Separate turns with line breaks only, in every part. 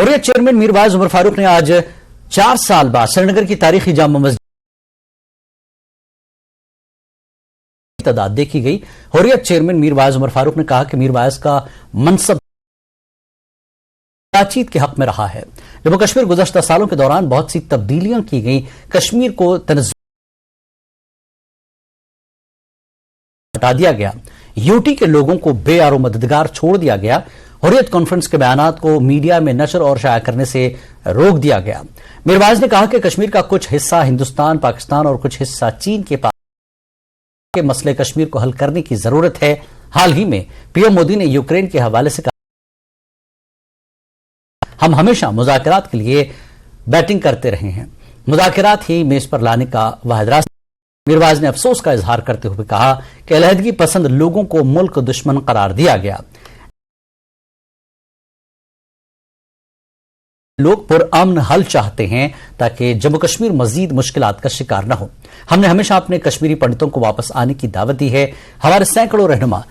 Hurriyat chairman Mirwaiz Umar Farooq ने आज 4 साल बाद श्रीनगर की तारीखी जामा मस्जिद तादाद देखी गई। हुर्रियत चेयरमैन मीरवाइज उमर फारूक ने कहा कि मीरवाइज का मनसब बातचीत के हक में रहा है। जम्मू कश्मीर गुज़श्ता सालों के दौरान बहुत सी तब्दीलियां की गई। कश्मीर को हटा दिया गया, यूटी के लोगों को बेआरो मददगार छोड़ दिया गया। हुर्रियत कॉन्फ्रेंस के बयानात को मीडिया में नशर और शाया करने से रोक दिया गया। मीरवाइज ने कहा कि कश्मीर का कुछ हिस्सा हिंदुस्तान, पाकिस्तान और कुछ हिस्सा चीन के पास के मसले कश्मीर को हल करने की जरूरत है। हाल ही में पीएम मोदी ने यूक्रेन के हवाले से कहा, हम हमेशा मुज़ाकरात के लिए बैटिंग करते रहे हैं, मुज़ाकरात ही मेज पर लाने का वाहिद रास्ता। मीरवाइज ने अफसोस का इजहार करते हुए कहा कि अलहदगी पसंद लोगों को मुल्क दुश्मन करार दिया गया। लोग पुरअमन हल चाहते हैं ताकि जम्मू कश्मीर मजीद मुश्किलात का शिकार न हो। हमने हमेशा अपने कश्मीरी पंडितों को वापस आने की दावत दी है। हमारे सैकड़ों रहनुमा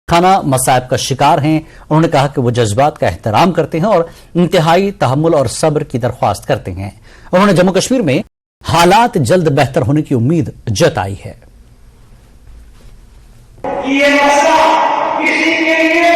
खाना मसाइब का शिकार हैं। उन्होंने कहा कि वो जज्बात का एहतराम करते हैं और इंतहाई तहम्मुल और सब्र की दरख्वास्त करते हैं। उन्होंने जम्मू कश्मीर में हालात जल्द बेहतर होने की उम्मीद जताई है।
ये मसला किसी के लिए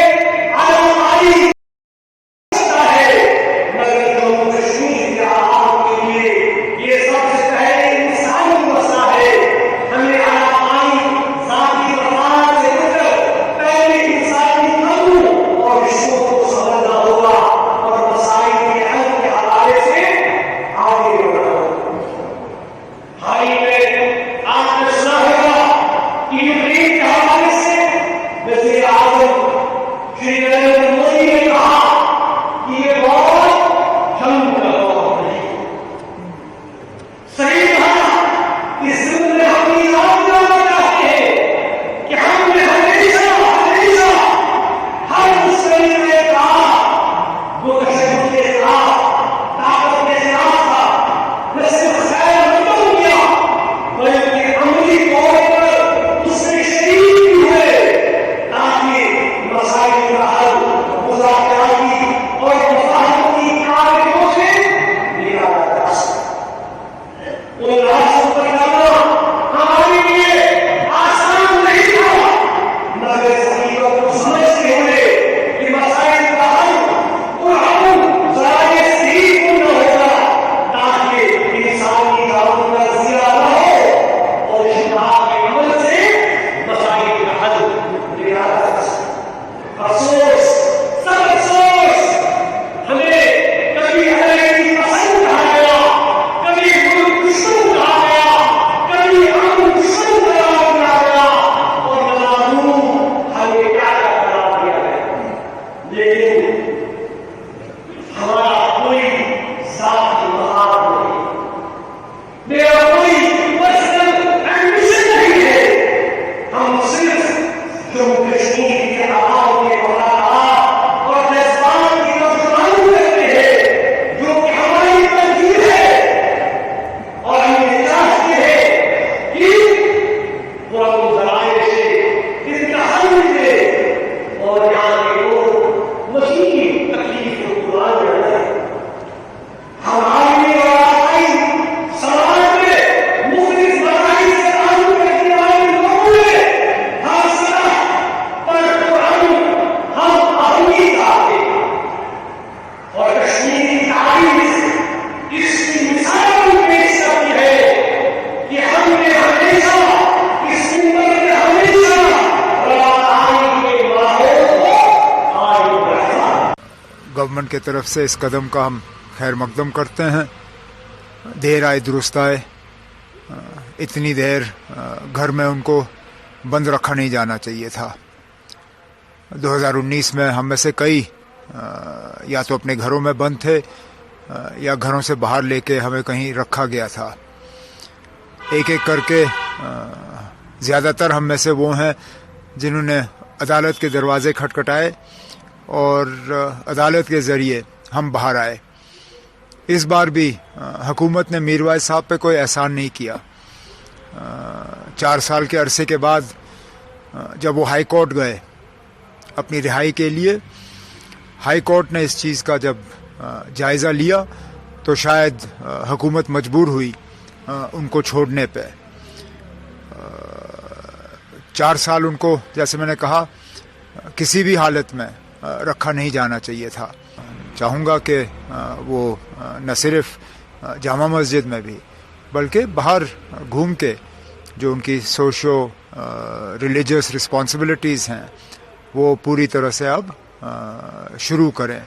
गवर्नमेंट की तरफ से इस कदम का हम खैर मकदम करते हैं। देर आए दुरुस्त आए। इतनी देर घर में उनको बंद रखा नहीं जाना चाहिए था। 2019 में हम में से कई या तो अपने घरों में बंद थे या घरों से बाहर लेके हमें कहीं रखा गया था। एक एक करके ज़्यादातर हम में से वो हैं जिन्होंने अदालत के दरवाजे खटखटाए और अदालत के ज़रिए हम बाहर आए। इस बार भी हुकूमत ने मीरवाइज साहब पे कोई एहसान नहीं किया। 4 साल के अरसे के बाद जब वो हाई कोर्ट गए اپنی رہائی کے لیے. ہائی کورٹ نے اس چیز کا جب جائزہ لیا تو شاید حکومت مجبور ہوئی ان کو چھوڑنے پہ. 4 سال ان کو, جیسے میں نے کہا, کسی بھی حالت میں رکھا نہیں جانا چاہیے تھا. چاہوں گا کہ وہ نہ صرف جامع مسجد میں بھی بلکہ باہر گھوم کے جو ان کی سوشو ریلیجس رسپانسبلٹیز ہیں وہ پوری طرح سے اب شروع کریں.